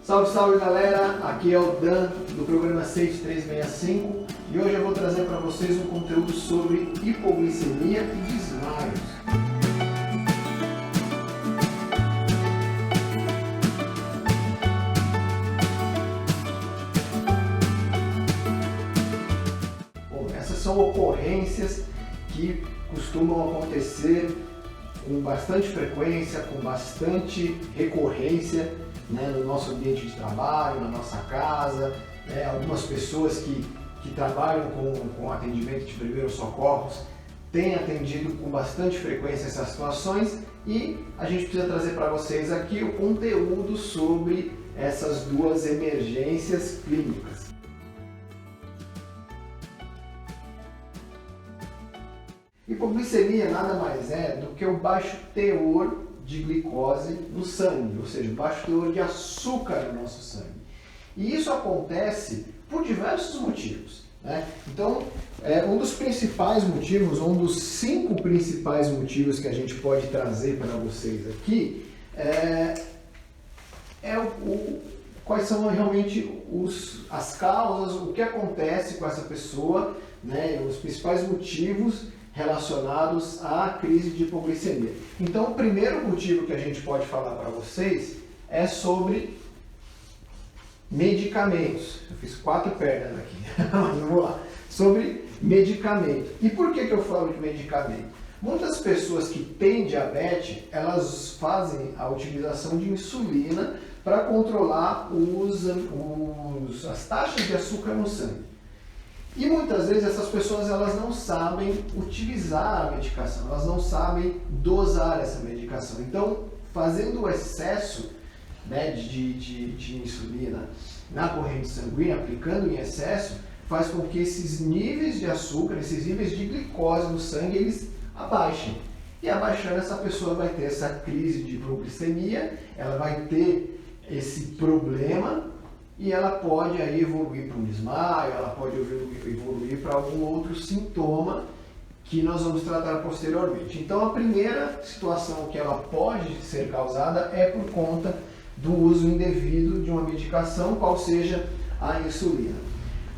Salve, salve galera, aqui é o Dan do programa Safety 365 e hoje eu vou trazer para vocês um conteúdo sobre hipoglicemia e desmaios. Bom, essas são ocorrências que costumam acontecer com bastante frequência, com bastante recorrência, no nosso ambiente de trabalho, na nossa casa, algumas pessoas que trabalham com atendimento de primeiros socorros têm atendido com bastante frequência essas situações e a gente precisa trazer para vocês aqui o conteúdo sobre essas duas emergências clínicas. Hipoglicemia nada mais é do que o baixo teor de glicose no sangue, ou seja, baixo teor de açúcar no nosso sangue. E isso acontece por diversos motivos, Então, um dos principais motivos, um dos 5 principais motivos que a gente pode trazer para vocês aqui quais são realmente as causas, o que acontece com essa pessoa, os principais motivos relacionados à crise de hipoglicemia. Então, o primeiro motivo que a gente pode falar para vocês é sobre medicamentos. Eu fiz 4 pernas aqui, mas vamos lá. Sobre medicamento. E por que eu falo de medicamento? Muitas pessoas que têm diabetes, elas fazem a utilização de insulina para controlar as taxas de açúcar no sangue. E muitas vezes essas pessoas elas não sabem utilizar a medicação, elas não sabem dosar essa medicação. Então, fazendo o excesso de insulina na corrente sanguínea, aplicando em excesso, faz com que esses níveis de açúcar, esses níveis de glicose no sangue, eles abaixem. E abaixando, essa pessoa vai ter essa crise de hipoglicemia, ela vai ter esse problema e ela pode aí evoluir para um desmaio, ela pode evoluir para algum outro sintoma que nós vamos tratar posteriormente. Então, a primeira situação que ela pode ser causada é por conta do uso indevido de uma medicação, qual seja a insulina.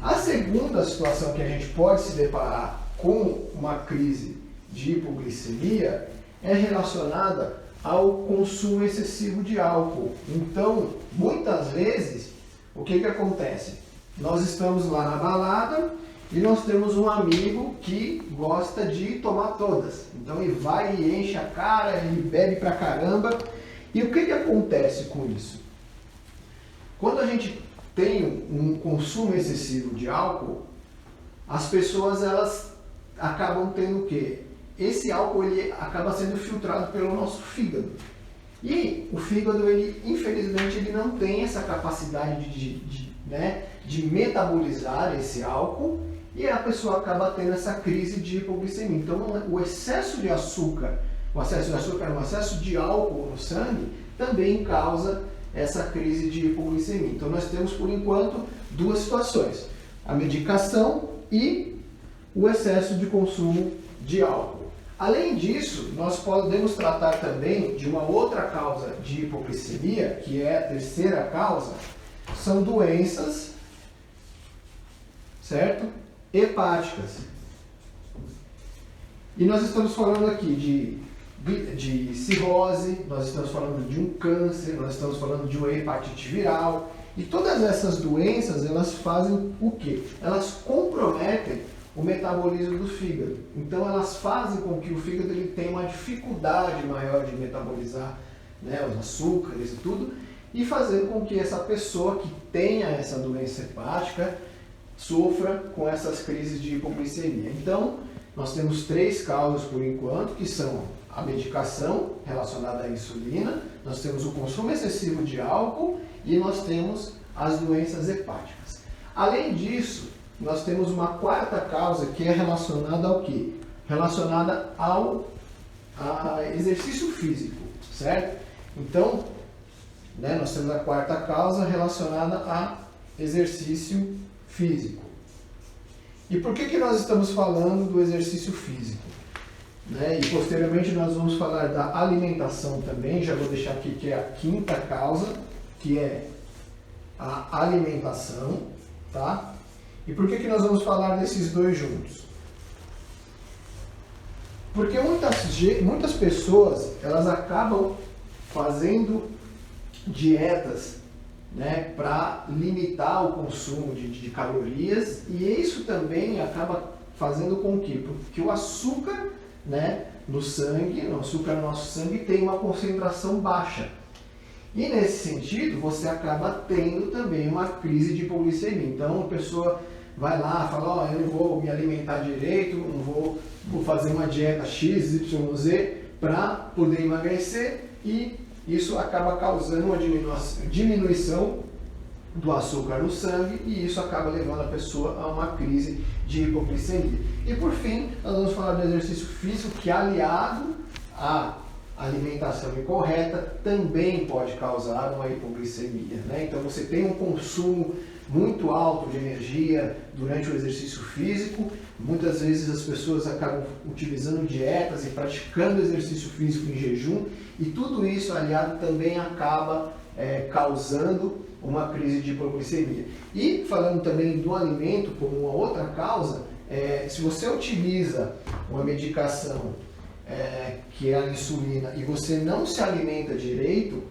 A segunda situação que a gente pode se deparar com uma crise de hipoglicemia é relacionada ao consumo excessivo de álcool. Então, muitas vezes, o que acontece? Nós estamos lá na balada e nós temos um amigo que gosta de tomar todas. Então ele vai e enche a cara, ele bebe pra caramba. E o que acontece com isso? Quando a gente tem um consumo excessivo de álcool, as pessoas elas acabam tendo o quê? Esse álcool ele acaba sendo filtrado pelo nosso fígado. E o fígado, ele, infelizmente, ele não tem essa capacidade de metabolizar esse álcool e a pessoa acaba tendo essa crise de hipoglicemia. Então, o excesso de açúcar, um excesso de álcool no sangue também causa essa crise de hipoglicemia. Então, nós temos, por enquanto, 2 situações: a medicação e o excesso de consumo de álcool. Além disso, nós podemos tratar também de uma outra causa de hipoglicemia, que é a terceira causa, são doenças, certo? Hepáticas. E nós estamos falando aqui de cirrose, nós estamos falando de um câncer, nós estamos falando de uma hepatite viral. E todas essas doenças, elas fazem o quê? Elas comprometem o metabolismo do fígado. Então elas fazem com que o fígado ele tenha uma dificuldade maior de metabolizar os açúcares e tudo, e fazendo com que essa pessoa que tenha essa doença hepática sofra com essas crises de hipoglicemia. Então, nós temos 3 causas por enquanto, que são a medicação relacionada à insulina, nós temos o consumo excessivo de álcool e nós temos as doenças hepáticas. Além disso, nós temos uma 4ª causa que é relacionada ao quê? Relacionada ao exercício físico, certo? Então, nós temos a 4ª causa relacionada a exercício físico. E por que nós estamos falando do exercício físico? E posteriormente nós vamos falar da alimentação também, já vou deixar aqui que é a 5ª causa, que é a alimentação, tá? E por que nós vamos falar desses dois juntos? Porque muitas pessoas, elas acabam fazendo dietas, né, para limitar o consumo de calorias, e isso também acaba fazendo com que o açúcar, né, no sangue, o açúcar no nosso sangue tem uma concentração baixa. E nesse sentido, você acaba tendo também uma crise de hipoglicemia. Então a pessoa vai lá, fala, ó, eu não vou me alimentar direito, não vou fazer uma dieta X, Y, Z para poder emagrecer, e isso acaba causando uma diminuição do açúcar no sangue, e isso acaba levando a pessoa a uma crise de hipoglicemia. E por fim, nós vamos falar do exercício físico, que aliado à alimentação incorreta também pode causar uma hipoglicemia, né? Então você tem um consumo muito alto de energia durante o exercício físico. Muitas vezes as pessoas acabam utilizando dietas e praticando exercício físico em jejum, e tudo isso aliado também acaba causando uma crise de hipoglicemia. E falando também do alimento como uma outra causa, se você utiliza uma medicação que é a insulina e você não se alimenta direito,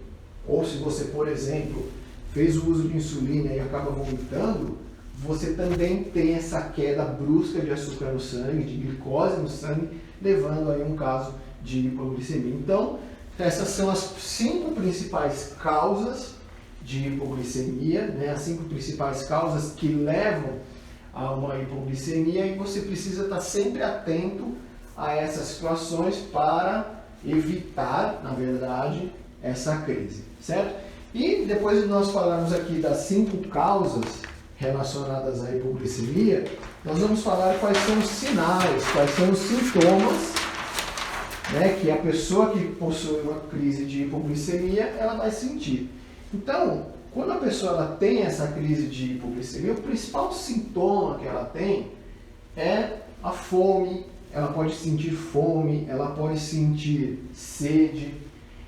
ou se você, por exemplo, fez o uso de insulina e acaba vomitando, você também tem essa queda brusca de açúcar no sangue, de glicose no sangue, levando aí um caso de hipoglicemia. Então, essas são as 5 principais causas de hipoglicemia, né? As 5 principais causas que levam a uma hipoglicemia, e você precisa estar sempre atento a essas situações para evitar, na verdade, essa crise, certo? E depois de nós falarmos aqui das 5 causas relacionadas à hipoglicemia, nós vamos falar quais são os sinais, quais são os sintomas, né, que a pessoa que possui uma crise de hipoglicemia, ela vai sentir. Então, quando a pessoa ela tem essa crise de hipoglicemia, o principal sintoma que ela tem é a fome. Ela pode sentir fome, ela pode sentir sede,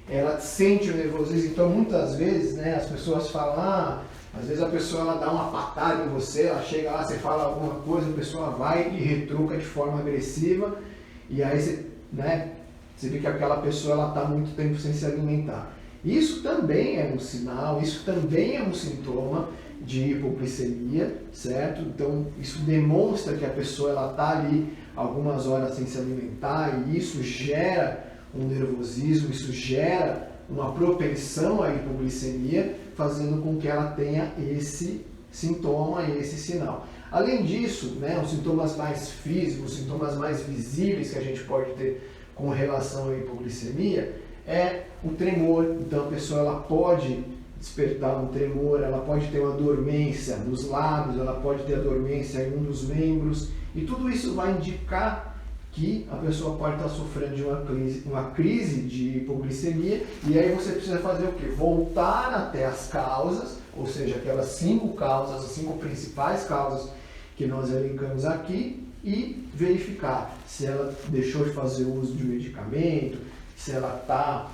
ela sente o nervosismo. Então, muitas vezes, né, as pessoas falam, às vezes a pessoa ela dá uma patada em você, ela chega lá, você fala alguma coisa, a pessoa vai e retruca de forma agressiva, e aí você, né, você vê que aquela pessoa ela está muito tempo sem se alimentar. Isso também é um sinal, isso também é um sintoma de hipoglicemia, certo? Então, isso demonstra que a pessoa ela está ali algumas horas sem se alimentar, e isso gera um nervosismo, isso gera uma propensão à hipoglicemia, fazendo com que ela tenha esse sintoma e esse sinal. Além disso, né, os sintomas mais físicos, os sintomas mais visíveis que a gente pode ter com relação à hipoglicemia é o tremor. Então a pessoa ela pode despertar um tremor, ela pode ter uma dormência nos lábios, ela pode ter a dormência em um dos membros, e tudo isso vai indicar que a pessoa pode estar sofrendo de uma crise de hipoglicemia. E aí você precisa fazer o quê? Voltar até as causas, ou seja, aquelas 5 causas, as 5 principais causas que nós elencamos aqui, e verificar se ela deixou de fazer uso de medicamento, se ela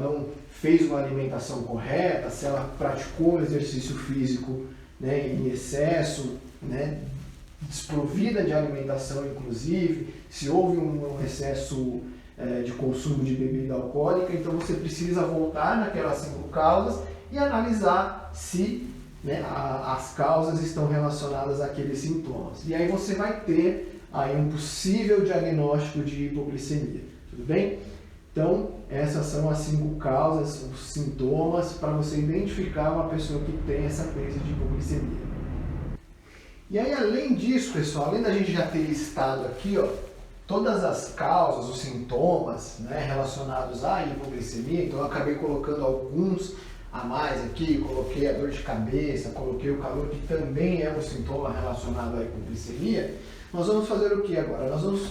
não fez uma alimentação correta, se ela praticou um exercício físico, né, em excesso, né, desprovida de alimentação inclusive, se houve um excesso de consumo de bebida alcoólica. Então você precisa voltar naquelas 5 causas e analisar se, né, as causas estão relacionadas àqueles sintomas. E aí você vai ter aí um possível diagnóstico de hipoglicemia, tudo bem? Então, essas são as 5 causas, os sintomas, para você identificar uma pessoa que tem essa crise de hipoglicemia. E aí, além disso, pessoal, além da gente já ter listado aqui, ó, todas as causas, os sintomas, né, relacionados à hipoglicemia, então eu acabei colocando alguns a mais aqui, coloquei a dor de cabeça, coloquei o calor, que também é um sintoma relacionado à hipoglicemia. Nós vamos fazer o que agora? Nós vamos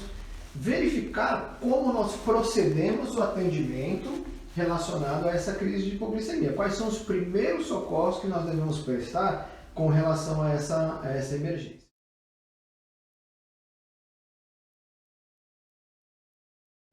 verificar como nós procedemos o atendimento relacionado a essa crise de hipoglicemia. Quais são os primeiros socorros que nós devemos prestar com relação a essa emergência.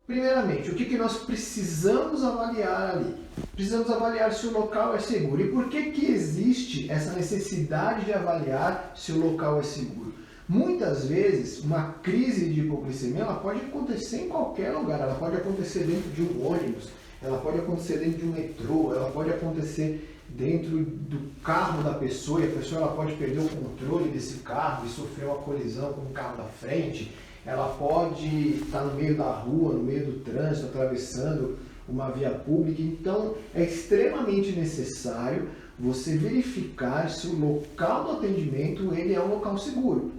Primeiramente, o que nós precisamos avaliar ali? Precisamos avaliar se o local é seguro. E por que existe essa necessidade de avaliar se o local é seguro? Muitas vezes, uma crise de hipoglicemia ela pode acontecer em qualquer lugar. Ela pode acontecer dentro de um ônibus, ela pode acontecer dentro de um metrô, ela pode acontecer dentro do carro da pessoa, e a pessoa ela pode perder o controle desse carro e sofrer uma colisão com o carro da frente. Ela pode estar no meio da rua, no meio do trânsito, atravessando uma via pública. Então, é extremamente necessário você verificar se o local do atendimento ele é um local seguro.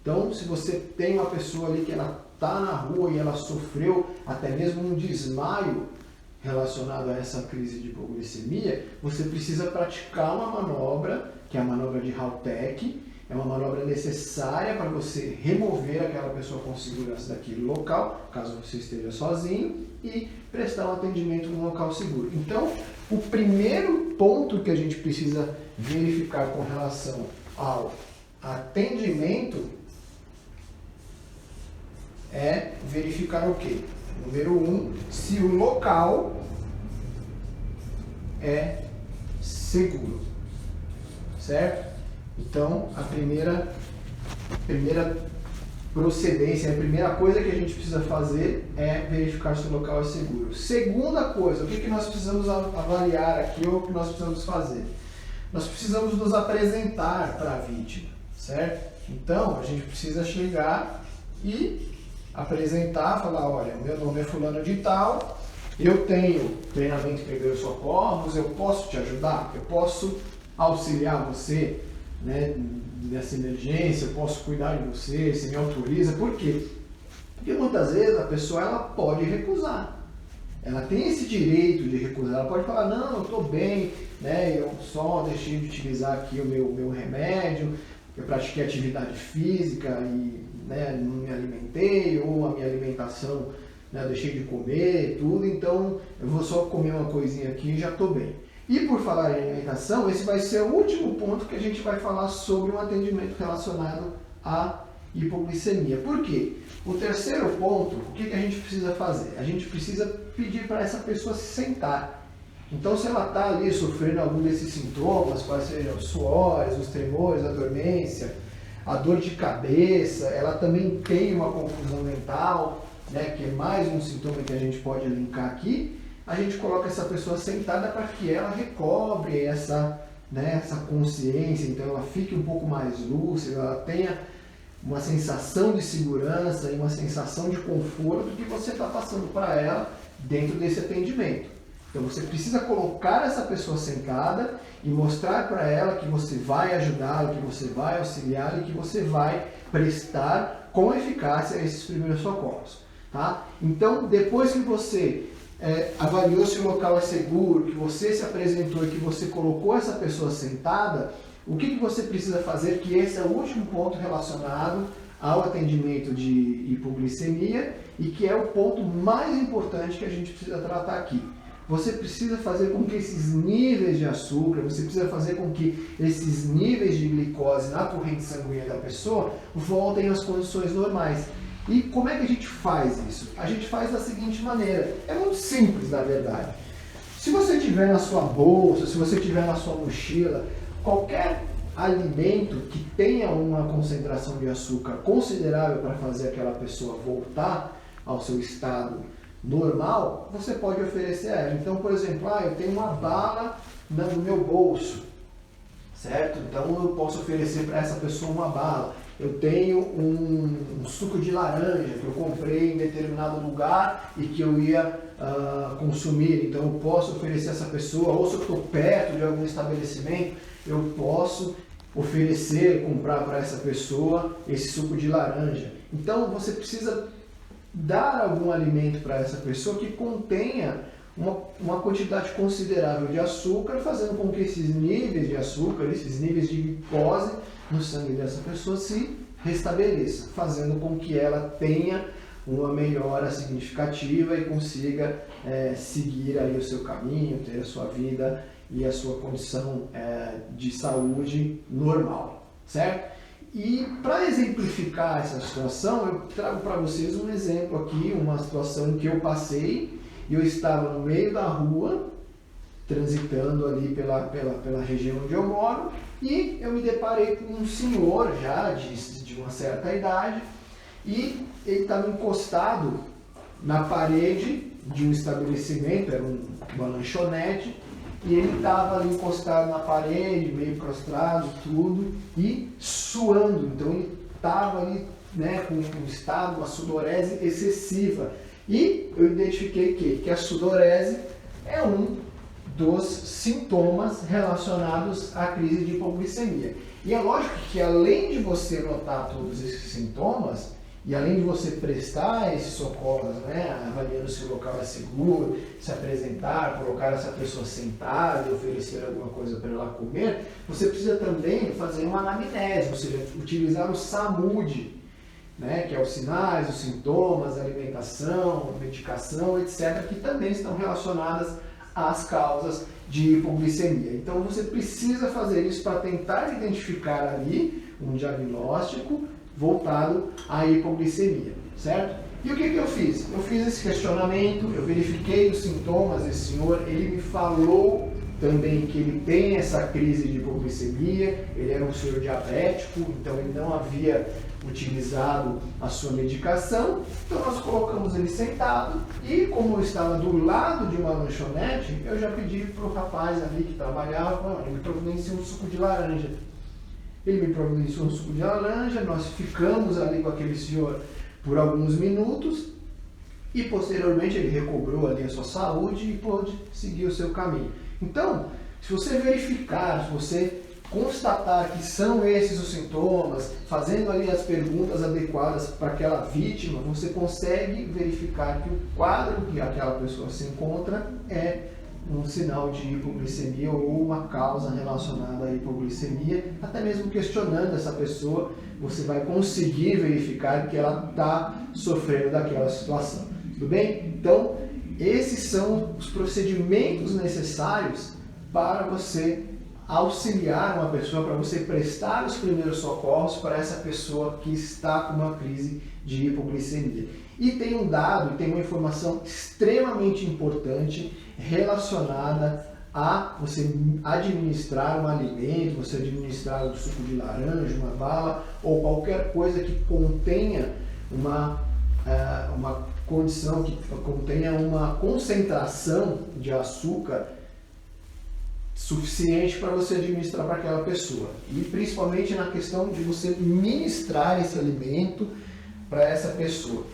Então, se você tem uma pessoa ali que ela está na rua e ela sofreu até mesmo um desmaio relacionado a essa crise de hipoglicemia, você precisa praticar uma manobra, que é a manobra de Haltech. É uma manobra necessária para você remover aquela pessoa com segurança daquele local, caso você esteja sozinho, e prestar um atendimento num local seguro. Então, o primeiro ponto que a gente precisa verificar com relação ao atendimento é verificar o quê? Número 1, se o local é seguro, certo? Então, a primeira procedência, a primeira coisa que a gente precisa fazer é verificar se o local é seguro. Segunda coisa, o que nós precisamos avaliar aqui ou o que nós precisamos fazer? Nós precisamos nos apresentar para a vítima, certo? Então, a gente precisa chegar e apresentar, falar, olha, meu nome é fulano de tal, eu tenho treinamento em primeiros socorros, eu posso te ajudar, eu posso auxiliar você, né, nessa emergência, eu posso cuidar de você, você me autoriza. Por quê? Porque muitas vezes a pessoa ela pode recusar. Ela tem esse direito de recusar. Ela pode falar, não, eu estou bem, né, eu só deixei de utilizar aqui o meu remédio, eu pratiquei atividade física e, né, não me alimentei, ou a minha alimentação, né, eu deixei de comer, tudo, então eu vou só comer uma coisinha aqui e já estou bem. E por falar em alimentação, esse vai ser o último ponto que a gente vai falar sobre um atendimento relacionado à hipoglicemia. Por quê? O terceiro ponto, o que a gente precisa fazer? A gente precisa pedir para essa pessoa se sentar. Então, se ela está ali sofrendo algum desses sintomas, quais sejam os suores, os tremores, a dormência, a dor de cabeça, ela também tem uma confusão mental, né, que é mais um sintoma que a gente pode linkar aqui, a gente coloca essa pessoa sentada para que ela recobre essa, né, essa consciência, então ela fique um pouco mais lúcida, ela tenha uma sensação de segurança e uma sensação de conforto que você está passando para ela dentro desse atendimento. Então você precisa colocar essa pessoa sentada e mostrar para ela que você vai ajudá-la, que você vai auxiliar e que você vai prestar com eficácia esses primeiros socorros. Tá? Então, depois que você avaliou se o local é seguro, que você se apresentou e que você colocou essa pessoa sentada, o que você precisa fazer, que esse é o último ponto relacionado ao atendimento de hipoglicemia e que é o ponto mais importante que a gente precisa tratar aqui. Você precisa fazer com que esses níveis de açúcar, você precisa fazer com que esses níveis de glicose na corrente sanguínea da pessoa voltem às condições normais. E como é que a gente faz isso? A gente faz da seguinte maneira, é muito simples na verdade. Se você tiver na sua bolsa, se você tiver na sua mochila, qualquer alimento que tenha uma concentração de açúcar considerável para fazer aquela pessoa voltar ao seu estado normal, você pode oferecer a ela. Então, por exemplo, eu tenho uma bala no meu bolso, certo? Então eu posso oferecer para essa pessoa uma bala. Eu tenho um suco de laranja que eu comprei em determinado lugar e que eu ia consumir, então eu posso oferecer a essa pessoa, ou se eu estou perto de algum estabelecimento, eu posso oferecer, comprar para essa pessoa esse suco de laranja. Então você precisa dar algum alimento para essa pessoa que contenha uma quantidade considerável de açúcar, fazendo com que esses níveis de açúcar, esses níveis de glicose no sangue dessa pessoa se restabeleça, fazendo com que ela tenha uma melhora significativa e consiga seguir aí o seu caminho, ter a sua vida e a sua condição de saúde normal, certo? E para exemplificar essa situação, eu trago para vocês um exemplo aqui, uma situação em que eu passei, e eu estava no meio da rua, transitando ali pela região onde eu moro, e eu me deparei com um senhor já de uma certa idade, e ele estava encostado na parede de um estabelecimento, era uma lanchonete, e ele estava ali encostado na parede, meio prostrado, tudo, e suando. Então ele estava ali, né, com um estado, uma sudorese excessiva. E eu identifiquei que a sudorese é um dos sintomas relacionados à crise de hipoglicemia. E é lógico que além de você notar todos esses sintomas, e além de você prestar esses socorros, né, avaliando se o local é seguro, se apresentar, colocar essa pessoa sentada e oferecer alguma coisa para ela comer, você precisa também fazer uma anamnese, ou seja, utilizar o SAMUD, né, que é os sinais, os sintomas, alimentação, medicação, etc., que também estão relacionadas às causas de hipoglicemia. Então você precisa fazer isso para tentar identificar ali um diagnóstico voltado à hipoglicemia, certo? E o que eu fiz? Eu fiz esse questionamento, eu verifiquei os sintomas desse senhor, ele me falou também que ele tem essa crise de hipoglicemia, ele era um senhor diabético, então ele não havia utilizado a sua medicação, então nós colocamos ele sentado e como eu estava do lado de uma lanchonete, eu já pedi para o rapaz ali que trabalhava, ele me providenciou um suco de laranja. Ele me providenciou um suco de laranja, nós ficamos ali com aquele senhor por alguns minutos e posteriormente ele recobrou ali a sua saúde e pôde seguir o seu caminho. Então, se você verificar, se você constatar que são esses os sintomas, fazendo ali as perguntas adequadas para aquela vítima, você consegue verificar que o quadro que aquela pessoa se encontra é um sinal de hipoglicemia ou uma causa relacionada à hipoglicemia, até mesmo questionando essa pessoa, você vai conseguir verificar que ela está sofrendo daquela situação. Tudo bem? Então, esses são os procedimentos necessários para você auxiliar uma pessoa, para você prestar os primeiros socorros para essa pessoa que está com uma crise de hipoglicemia. E tem um dado, tem uma informação extremamente importante relacionada a você administrar um alimento, você administrar um suco de laranja, uma bala ou qualquer coisa que contenha uma condição, que contenha uma concentração de açúcar suficiente para você administrar para aquela pessoa. E principalmente na questão de você ministrar esse alimento para essa pessoa.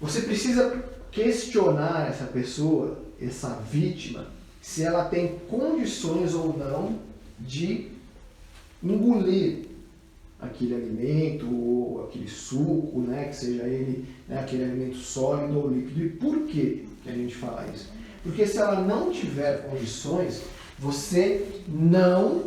Você precisa questionar essa pessoa, essa vítima, se ela tem condições ou não de engolir aquele alimento ou aquele suco, né, que seja ele, né, aquele alimento sólido ou líquido. E por que a gente fala isso? Porque se ela não tiver condições, você não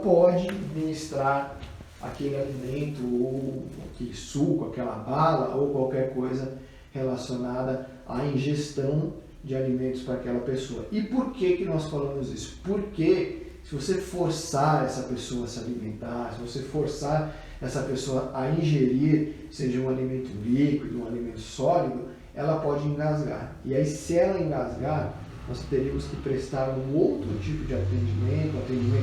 pode ministrar aquele alimento ou aquele suco, aquela bala ou qualquer coisa relacionada à ingestão de alimentos para aquela pessoa. E por que nós falamos isso? Porque se você forçar essa pessoa a se alimentar, se você forçar essa pessoa a ingerir, seja um alimento líquido, um alimento sólido, ela pode engasgar. E aí, se ela engasgar, nós teríamos que prestar um outro tipo de atendimento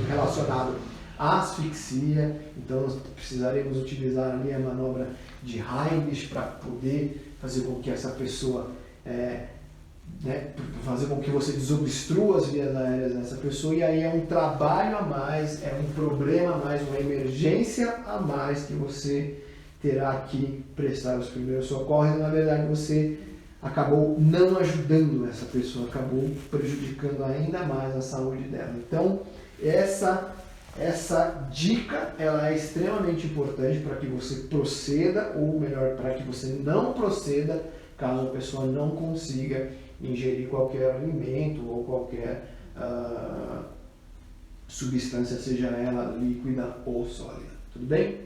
relacionado à asfixia. Então, nós precisaremos utilizar ali a manobra de Heimlich para poder fazer com que essa pessoa, fazer com que você desobstrua as vias aéreas dessa pessoa. E aí é um trabalho a mais, é um problema a mais, uma emergência a mais que você terá que prestar os primeiros socorros e, na verdade, você acabou não ajudando essa pessoa, acabou prejudicando ainda mais a saúde dela. Então, essa dica ela é extremamente importante para que você proceda, ou melhor, para que você não proceda, caso a pessoa não consiga ingerir qualquer alimento ou qualquer substância, seja ela líquida ou sólida. Tudo bem?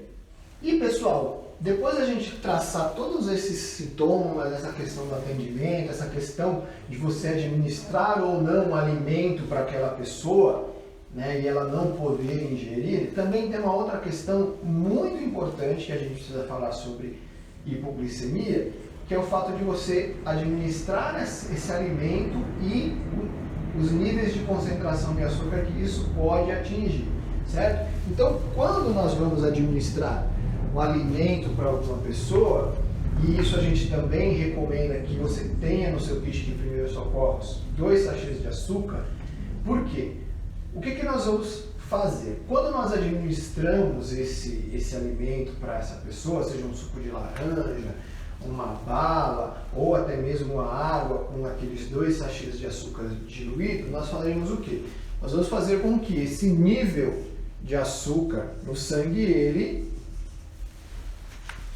E pessoal, depois a gente traçar todos esses sintomas, essa questão do atendimento, essa questão de você administrar ou não um alimento para aquela pessoa, né, e ela não poder ingerir, também tem uma outra questão muito importante que a gente precisa falar sobre hipoglicemia, que é o fato de você administrar esse alimento e os níveis de concentração de açúcar que isso pode atingir, certo? Então, quando nós vamos administrar um alimento para alguma pessoa, e isso a gente também recomenda que você tenha no seu kit de primeiros socorros 2 sachês de açúcar. Por quê? O que nós vamos fazer? Quando nós administramos esse alimento para essa pessoa, seja um suco de laranja, uma bala ou até mesmo uma água com aqueles 2 sachês de açúcar diluído, nós faremos o quê? Nós vamos fazer com que esse nível de açúcar no sangue ele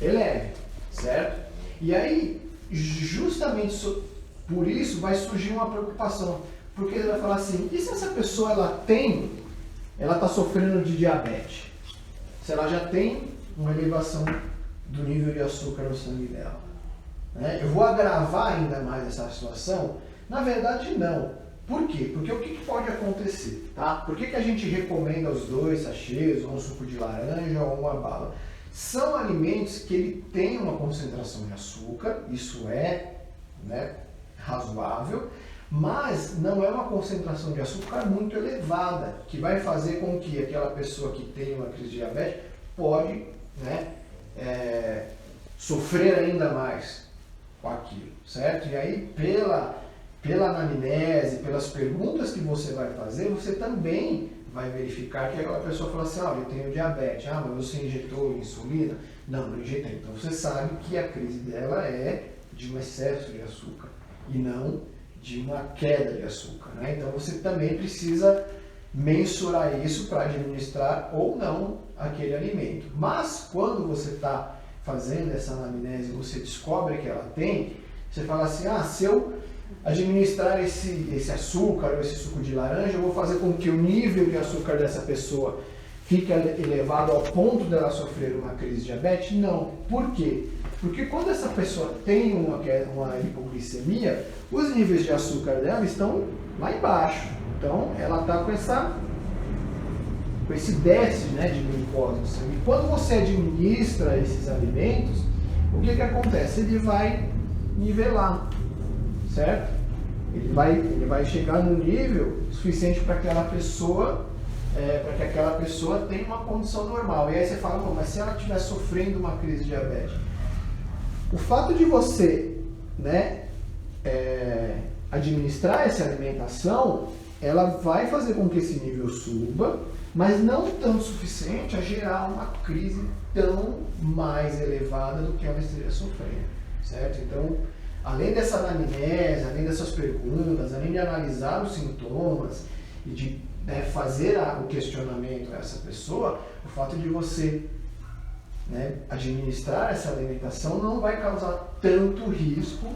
eleve, certo? E aí, justamente por isso vai surgir uma preocupação, porque ele vai falar assim, e se essa pessoa ela está sofrendo de diabetes? Se ela já tem uma elevação do nível de açúcar no sangue dela, né? Eu vou agravar ainda mais essa situação? Na verdade, não. Por quê? Porque o que pode acontecer? Tá? Por que a gente recomenda os 2 sachês, ou um suco de laranja, ou uma bala? São alimentos que ele tem uma concentração de açúcar, isso é, né, razoável, mas não é uma concentração de açúcar muito elevada, que vai fazer com que aquela pessoa que tem uma crise de diabetes pode, né, sofrer ainda mais com aquilo, certo? E aí, pela anamnese, pelas perguntas que você vai fazer, você também vai verificar que aquela pessoa fala assim, eu tenho diabetes, mas você injetou insulina? Não, não injetei. Então você sabe que a crise dela é de um excesso de açúcar e não de uma queda de açúcar, né? Então você também precisa mensurar isso para administrar ou não aquele alimento. Mas quando você está fazendo essa anamnese, você descobre que ela tem, você fala assim, se eu administrar esse açúcar ou esse suco de laranja, eu vou fazer com que o nível de açúcar dessa pessoa fique elevado ao ponto dela sofrer uma crise de diabetes? Não. Por quê? Porque quando essa pessoa tem uma hipoglicemia, os níveis de açúcar dela estão lá embaixo. Então, ela está com esse déficit, né, de glicose no sangue. E quando você administra esses alimentos, o que acontece? Ele vai nivelar, certo? Ele vai chegar no nível suficiente para aquela pessoa, para que aquela pessoa tenha uma condição normal. E aí você fala, mas se ela estiver sofrendo uma crise de diabetes, o fato de você, né, administrar essa alimentação, ela vai fazer com que esse nível suba, mas não tão suficiente a gerar uma crise tão mais elevada do que ela esteja sofrendo, certo? Então, além dessa anamnese, além dessas perguntas, além de analisar os sintomas e de, né, fazer o questionamento a essa pessoa, o fato de você, né, administrar essa alimentação não vai causar tanto risco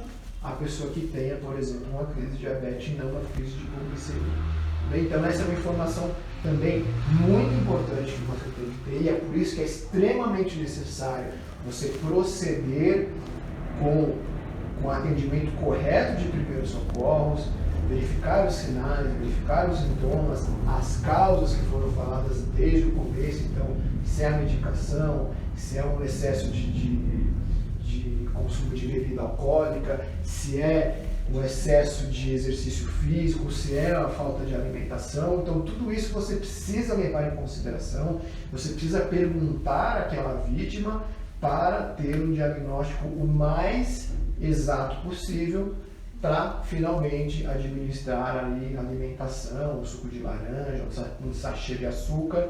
à pessoa que tenha, por exemplo, uma crise de diabetes e não uma crise de hipoglicemia. Então essa é uma informação também muito importante que você tem que ter, e é por isso que é extremamente necessário você proceder com o atendimento correto de primeiros socorros, verificar os sinais, verificar os sintomas, as causas que foram faladas desde o começo, então se é a medicação, se é um excesso de consumo de bebida alcoólica, se é um excesso de exercício físico, se é a falta de alimentação. Então tudo isso você precisa levar em consideração, você precisa perguntar àquela vítima para ter um diagnóstico o mais exato possível para finalmente administrar ali a alimentação, um suco de laranja, um sachê de açúcar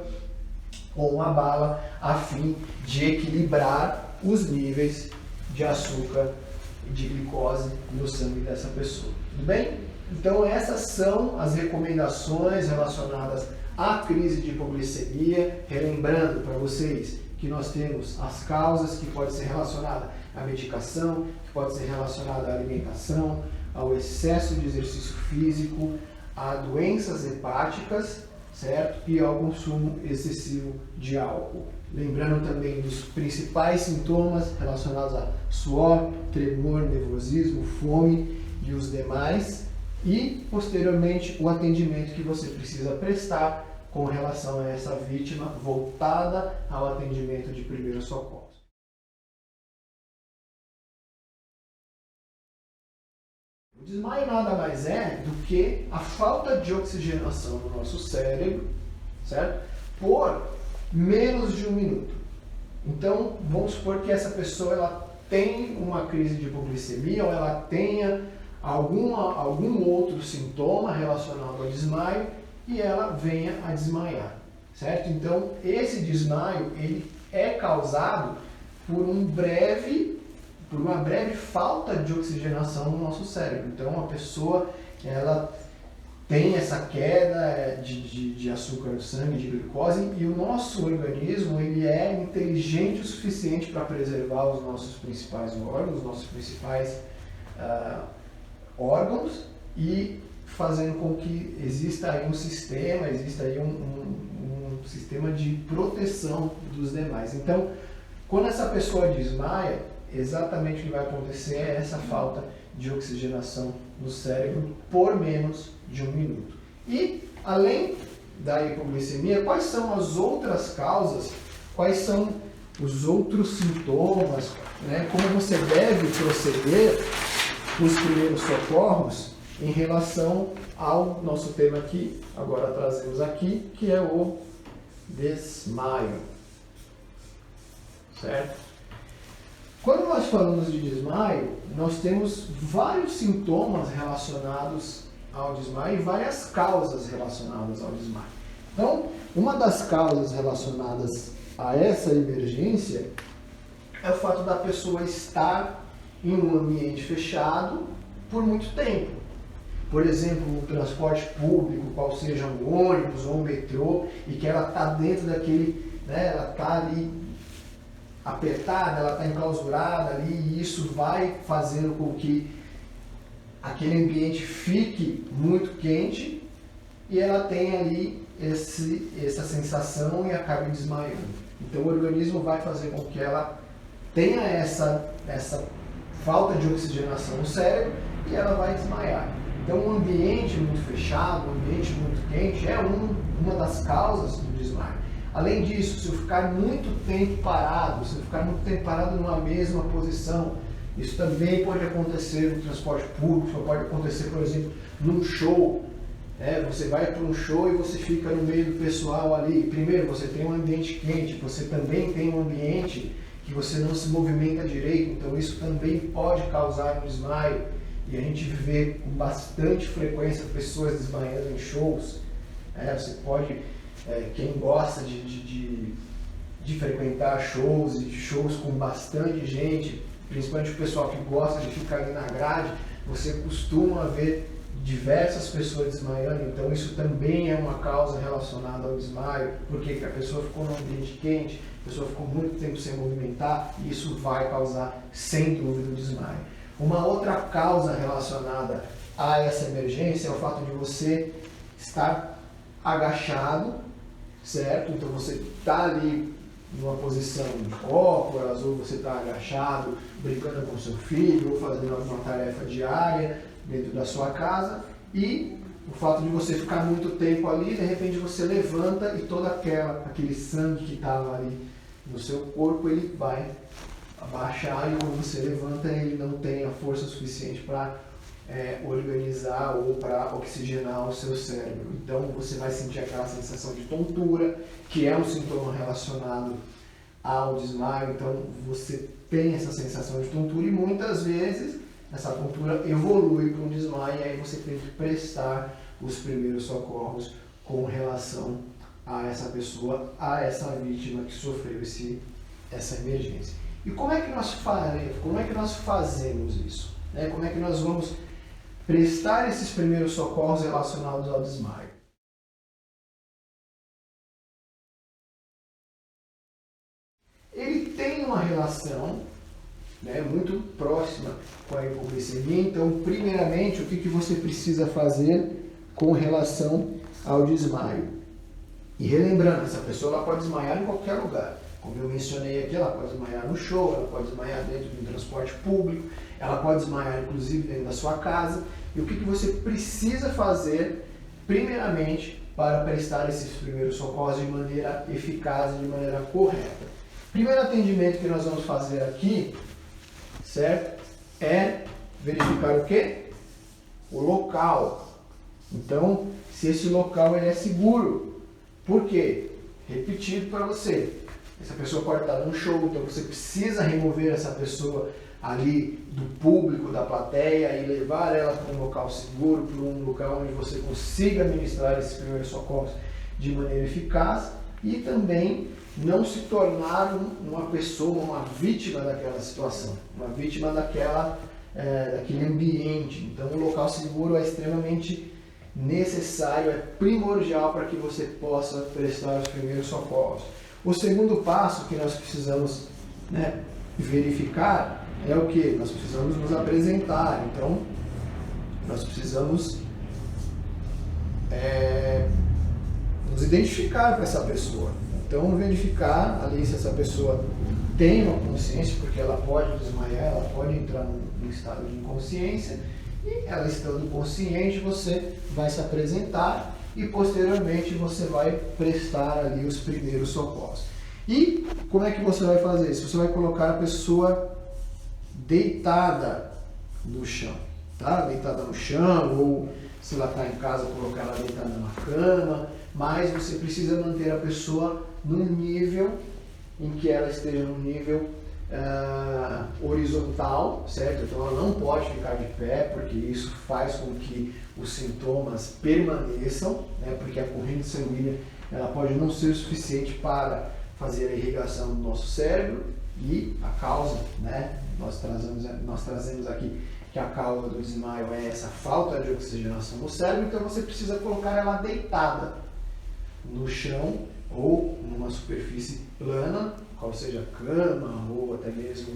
ou uma bala, a fim de equilibrar os níveis de açúcar e de glicose no sangue dessa pessoa. Tudo bem? Então essas são as recomendações relacionadas à crise de hipoglicemia, relembrando para vocês que nós temos as causas que podem ser relacionadas à medicação, que pode ser relacionada à alimentação, ao excesso de exercício físico, a doenças hepáticas, certo? E ao consumo excessivo de álcool. Lembrando também dos principais sintomas relacionados a suor, tremor, nervosismo, fome e os demais. E, posteriormente, o atendimento que você precisa prestar com relação a essa vítima voltada ao atendimento de primeiros socorros. O desmaio nada mais é do que a falta de oxigenação no nosso cérebro, certo? Por menos de 1 minuto. Então, vamos supor que essa pessoa ela tem uma crise de hipoglicemia ou ela tenha algum outro sintoma relacionado ao desmaio e ela venha a desmaiar, certo? Então, esse desmaio ele é causado por uma breve falta de oxigenação no nosso cérebro. Então, a pessoa ela tem essa queda de açúcar no sangue, de glicose, e o nosso organismo ele é inteligente o suficiente para preservar os nossos principais órgãos, os nossos principais órgãos, e fazendo com que exista aí um sistema, um sistema de proteção dos demais. Então, quando essa pessoa desmaia, exatamente o que vai acontecer é essa falta de oxigenação no cérebro por menos de 1 minuto. E, além da hipoglicemia, quais são as outras causas, quais são os outros sintomas, né? Como você deve proceder os primeiros socorros em relação ao nosso tema que agora trazemos aqui, que é o desmaio, certo? Quando nós falamos de desmaio, nós temos vários sintomas relacionados ao desmaio e várias causas relacionadas ao desmaio. Então, uma das causas relacionadas a essa emergência é o fato da pessoa estar em um ambiente fechado por muito tempo. Por exemplo, um transporte público, qual seja um ônibus ou um metrô, e que ela está dentro daquele, né, ela está ali apertada, ela está enclausurada ali, e isso vai fazendo com que aquele ambiente fique muito quente e ela tenha ali essa sensação e acabe desmaiando. Então o organismo vai fazer com que ela tenha essa falta de oxigenação no cérebro e ela vai desmaiar. Então um ambiente muito fechado, um ambiente muito quente é uma das causas do desmaio. Além disso, se eu ficar muito tempo parado, numa mesma posição, isso também pode acontecer no transporte público, pode acontecer, por exemplo, num show. Você vai para um show e você fica no meio do pessoal ali. Primeiro, você tem um ambiente quente, você também tem um ambiente que você não se movimenta direito, então isso também pode causar um desmaio. E a gente vê com bastante frequência pessoas desmaiando em shows. Você pode, quem gosta de frequentar shows e shows com bastante gente, principalmente o pessoal que gosta de ficar ali na grade, você costuma ver diversas pessoas desmaiando, então isso também é uma causa relacionada ao desmaio, porque a pessoa ficou num ambiente quente, a pessoa ficou muito tempo sem movimentar, e isso vai causar, sem dúvida, o desmaio. Uma outra causa relacionada a essa emergência é o fato de você estar agachado, certo? Então você está ali numa posição de cócoras, ou você está agachado, brincando com seu filho, ou fazendo alguma tarefa diária dentro da sua casa, e o fato de você ficar muito tempo ali, de repente você levanta e todo aquele sangue que estava ali no seu corpo, ele vai abaixar, e quando você levanta ele não tem a força suficiente para organizar ou para oxigenar o seu cérebro. Então você vai sentir aquela sensação de tontura, que é um sintoma relacionado ao desmaio. Então você tem essa sensação de tontura e muitas vezes essa tontura evolui para um desmaio, e aí você tem que prestar os primeiros socorros com relação a essa pessoa, a essa vítima que sofreu essa emergência. E como é que nós fazemos isso? Como é que nós vamos prestar esses primeiros socorros relacionados ao desmaio? Ele tem uma relação muito próxima com a hipoglicemia. Então, primeiramente, o que você precisa fazer com relação ao desmaio? E relembrando, essa pessoa ela pode desmaiar em qualquer lugar. Como eu mencionei aqui, ela pode desmaiar no show, ela pode desmaiar dentro de um transporte público, ela pode desmaiar inclusive dentro da sua casa. E o que você precisa fazer, primeiramente, para prestar esses primeiros socorros de maneira eficaz e de maneira correta. Primeiro atendimento que nós vamos fazer aqui, certo? É verificar o quê? O local. Então, se esse local ele é seguro. Por quê? Repetido para você. Essa pessoa pode estar num show, então você precisa remover essa pessoa ali do público, da plateia e levar ela para um local seguro, para um local onde você consiga administrar esses primeiros socorros de maneira eficaz e também não se tornar uma pessoa, uma vítima daquela situação, uma vítima daquele ambiente. Então, um local seguro é extremamente necessário, é primordial para que você possa prestar os primeiros socorros. O segundo passo que nós precisamos, verificar é o que? Nós precisamos nos apresentar. Então, nós precisamos nos identificar com essa pessoa. Então, verificar ali se essa pessoa tem uma consciência, porque ela pode desmaiar, ela pode entrar num estado de inconsciência, e ela estando consciente, você vai se apresentar e posteriormente você vai prestar ali os primeiros socorros. E como é que você vai fazer isso? Você vai colocar a pessoa deitada no chão, tá? Deitada no chão, ou se ela está em casa, colocar ela deitada na cama, mas você precisa manter a pessoa num nível em que ela esteja num nível horizontal, certo? Então ela não pode ficar de pé, porque isso faz com que os sintomas permaneçam, porque a corrente sanguínea ela pode não ser suficiente para fazer a irrigação do nosso cérebro e a causa, nós trazemos aqui que a causa do desmaio é essa falta de oxigenação no cérebro, então você precisa colocar ela deitada no chão ou numa superfície plana, qual seja cama ou até mesmo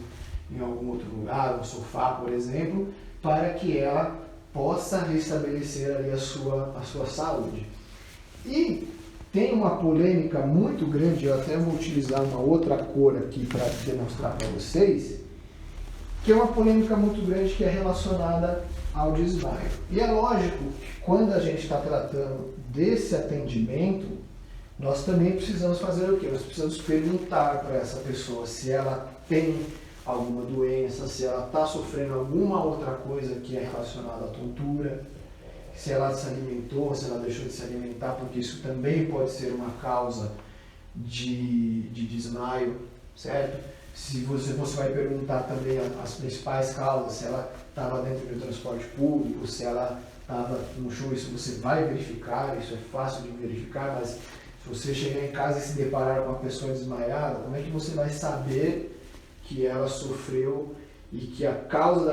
em algum outro lugar, um sofá, por exemplo, para que ela possa restabelecer ali a sua saúde. E tem uma polêmica muito grande, eu até vou utilizar uma outra cor aqui para demonstrar para vocês, que é uma polêmica muito grande que é relacionada ao desmaio. E é lógico que quando a gente está tratando desse atendimento, nós também precisamos fazer o quê? Nós precisamos perguntar para essa pessoa se ela tem alguma doença, se ela está sofrendo alguma outra coisa que é relacionada à tontura, se ela se alimentou, se ela deixou de se alimentar, porque isso também pode ser uma causa de desmaio, certo? Se você vai perguntar também as principais causas, se ela estava dentro do transporte público, se ela estava no show, isso você vai verificar, isso é fácil de verificar, mas se você chegar em casa e se deparar com uma pessoa desmaiada, como é que você vai saber que ela sofreu e que a causa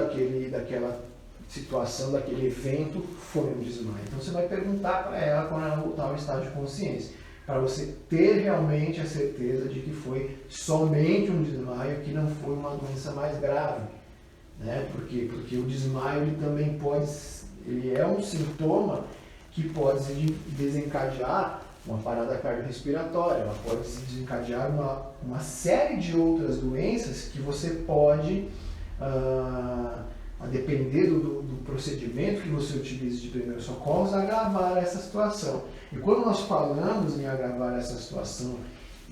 daquela situação, daquele evento foi um desmaio? Então você vai perguntar para ela quando ela voltar ao estado de consciência, para você ter realmente a certeza de que foi somente um desmaio, que não foi uma doença mais grave, Por quê? Porque o desmaio ele também ele é um sintoma que pode desencadear uma parada cardiorrespiratória, ela pode desencadear uma série de outras doenças que você pode, a depender do procedimento que você utilize de primeiros socorros, agravar essa situação. E quando nós falamos em agravar essa situação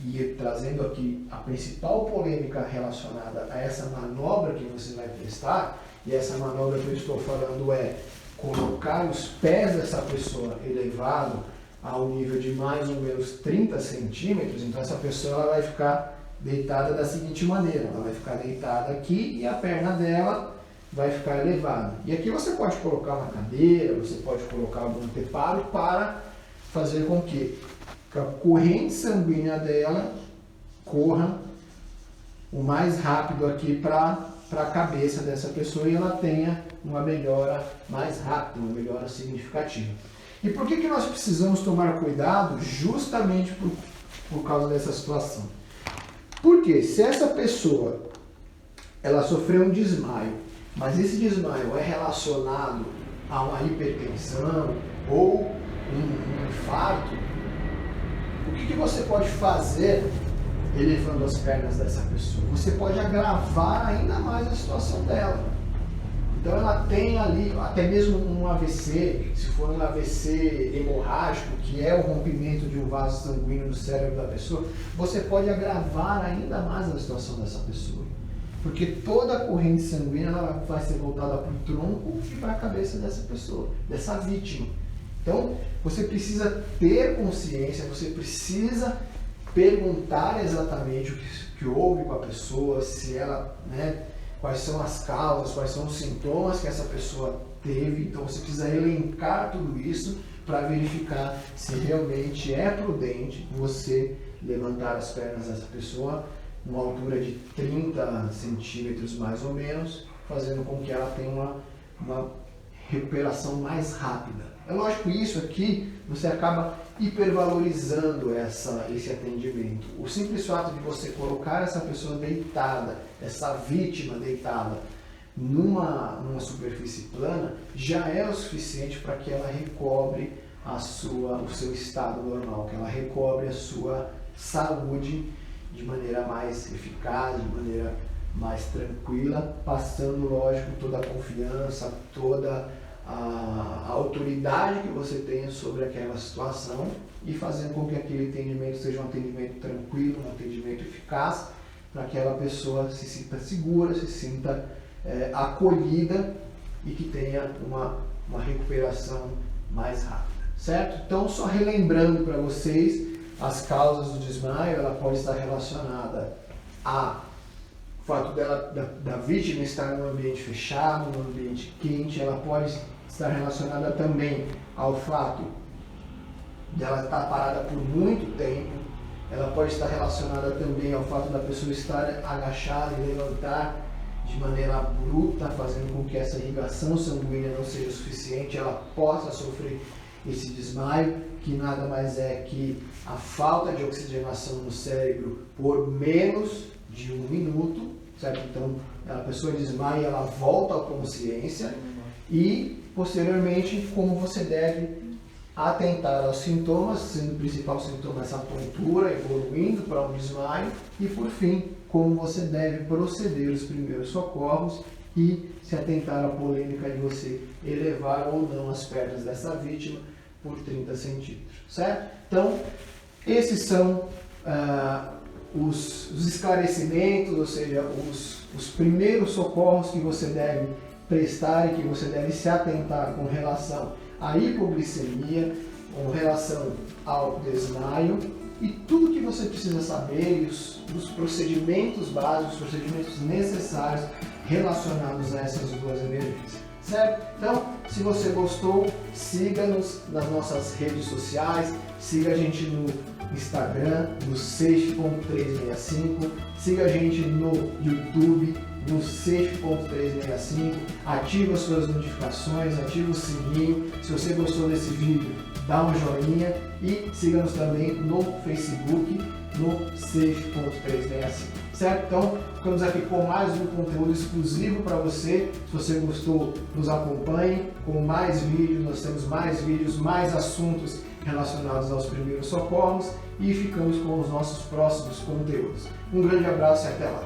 e trazendo aqui a principal polêmica relacionada a essa manobra que você vai prestar, e essa manobra que eu estou falando é colocar os pés dessa pessoa elevado ao nível de mais ou menos 30 centímetros, então essa pessoa ela vai ficar deitada da seguinte maneira, ela vai ficar deitada aqui e a perna dela vai ficar elevada. E aqui você pode colocar uma cadeira, você pode colocar algum anteparo para fazer com que a corrente sanguínea dela corra o mais rápido aqui para a cabeça dessa pessoa e ela tenha uma melhora mais rápida, uma melhora significativa. E por que nós precisamos tomar cuidado justamente por causa dessa situação? Porque se essa pessoa ela sofreu um desmaio, mas esse desmaio é relacionado a uma hipertensão ou um infarto, o que você pode fazer elevando as pernas dessa pessoa? Você pode agravar ainda mais a situação dela. Então ela tem ali, até mesmo um AVC, se for um AVC hemorrágico, que é o rompimento de um vaso sanguíneo no cérebro da pessoa, você pode agravar ainda mais a situação dessa pessoa. Porque toda a corrente sanguínea ela vai ser voltada para o tronco e para a cabeça dessa pessoa, dessa vítima. Então, você precisa ter consciência, você precisa perguntar exatamente o que houve com a pessoa, se ela, quais são as causas, quais são os sintomas que essa pessoa teve. Então você precisa elencar tudo isso para verificar se realmente é prudente você levantar as pernas dessa pessoa numa altura de 30 centímetros mais ou menos, fazendo com que ela tenha uma recuperação mais rápida. É lógico, isso aqui você acaba hipervalorizando esse atendimento. O simples fato de você colocar essa pessoa deitada, essa vítima deitada, numa superfície plana, já é o suficiente para que ela recobre o seu estado normal, que ela recobre a sua saúde de maneira mais eficaz, de maneira mais tranquila, passando, lógico, toda a confiança, toda a autoridade que você tenha sobre aquela situação e fazendo com que aquele atendimento seja um atendimento tranquilo, um atendimento eficaz, para que aquela pessoa se sinta segura, se sinta acolhida e que tenha uma recuperação mais rápida, certo? Então, só relembrando para vocês, as causas do desmaio, ela pode estar relacionada ao fato da vítima estar num ambiente fechado, num ambiente quente, ela pode estar relacionada também ao fato de ela estar parada por muito tempo, ela pode estar relacionada também ao fato da pessoa estar agachada e levantar de maneira bruta, fazendo com que essa irrigação sanguínea não seja suficiente, ela possa sofrer esse desmaio, que nada mais é que a falta de oxigenação no cérebro por menos de 1 minuto, certo? Então, a pessoa desmaia, ela volta à consciência e, posteriormente, como você deve atentar aos sintomas, sendo o principal sintoma essa tontura, evoluindo para um desmaio, e, por fim, como você deve proceder os primeiros socorros e se atentar à polêmica de você elevar ou não as pernas dessa vítima por 30 centímetros, certo? Então, esses são os esclarecimentos, ou seja, os primeiros socorros que você deve prestar e que você deve se atentar com relação à hipoglicemia, com relação ao desmaio e tudo que você precisa saber, os procedimentos básicos, os procedimentos necessários relacionados a essas duas emergências, certo? Então, se você gostou, siga-nos nas nossas redes sociais, siga a gente no Instagram, no Safe.365, siga a gente no YouTube, no Safe.365, ative as suas notificações, ative o sininho. Se você gostou desse vídeo, dá um joinha e siga-nos também no Facebook, no Safe.365. Certo? Então, ficamos aqui com mais um conteúdo exclusivo para você. Se você gostou, nos acompanhe com mais vídeos. Nós temos mais vídeos, mais assuntos relacionados aos primeiros socorros e ficamos com os nossos próximos conteúdos. Um grande abraço e até lá!